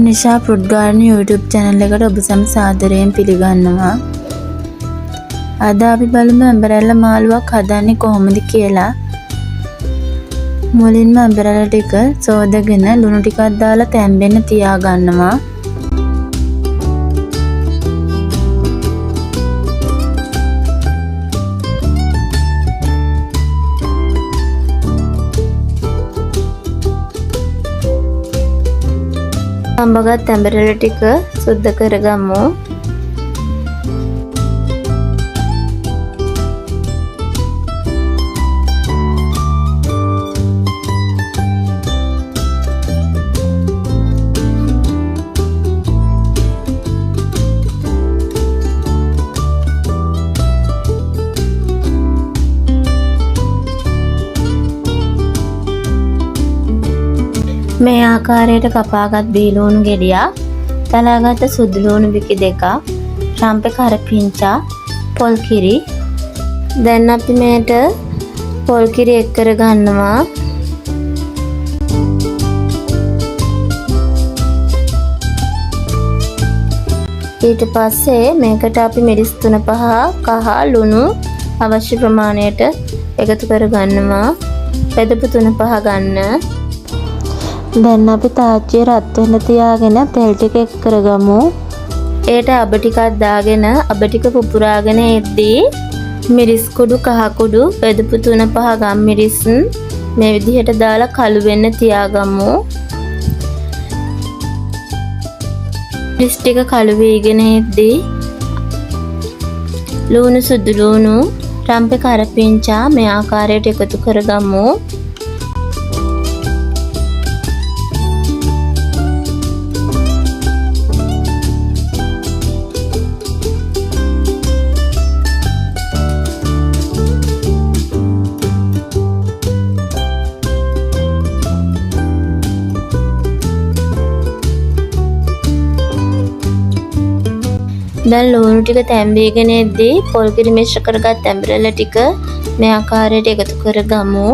නිෂා fruit garden YouTube channel එකට ඔබ සැම සාදරයෙන් පිළිගන්නවා. අද අපි බලමු ඇඹරැල්ල මාළුවක් හදන්නේ කොහොමද කියලා. මුලින්ම ඇඹරැල්ල ටික සෝදගෙන ලුණු ටිකක් දාලා තැම්බෙන්න තියා ගන්නවා. අඹගත් ඇඹරැල්ල ටික සුද්ධ කරගමු. මේ ආකාරයට කපාගත් බීලුණු ගෙඩියක්, තලාගත් සුදු ලුණු බිකි දෙකක්, රම්පේ කරපිංචා, පොල් කිරි. දැන් අපි මේට පොල් කිරි එක් කර ගන්නවා. ඊට පස්සේ මේකට අපි මිරිස් 3-5 කහ ලුණු අවශ්‍ය ප්‍රමාණයට එකතු කර ගන්නවා. බෙදපු 3-5 ගන්න. දැන් අපි තාච්චිය රත් වෙන්න තියාගෙන තෙල් ටික එක් කරගමු. ඒට අබ ටිකක් දාගෙන අබ ටික පුපුරාගෙන එද්දී මිරිස් කුඩු කහ කුඩු බෙදපු 3-5 ගම් මිරිස් මේ විදිහට දාලා කළු වෙන්න තියාගමු. මිරිස් ටික කළු වීගෙන එද්දී ලුණු සුදු ලුණු රම්පේ කරපිංචා මේ ආකාරයට එකතු කරගමු. දැන් ලුණු ටික තැම්බීගෙන එද්දී පොල් කිරි මිශ්‍ර කරගත් ඇඹරැල්ල ටික මේ ආකාරයට එකතු කරගමු.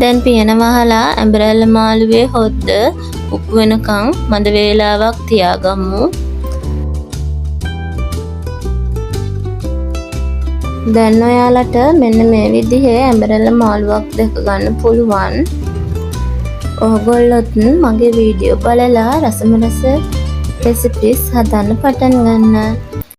දැන් පියන වහලා ඇඹරැල්ල මාළුවේ හොද්ද උපු වෙනකන් මඳ වේලාවක් තියාගමු. දැන් ඔයාලට මෙන්න මේ විදිහේ ඇඹරැල්ල මාළුවක් දැක ගන්න පුළුවන්. ඔයගොල්ලොත් මගේ වීඩියෝ බලලා රසම රස රෙසිපිස් හදන්න පටන් ගන්න.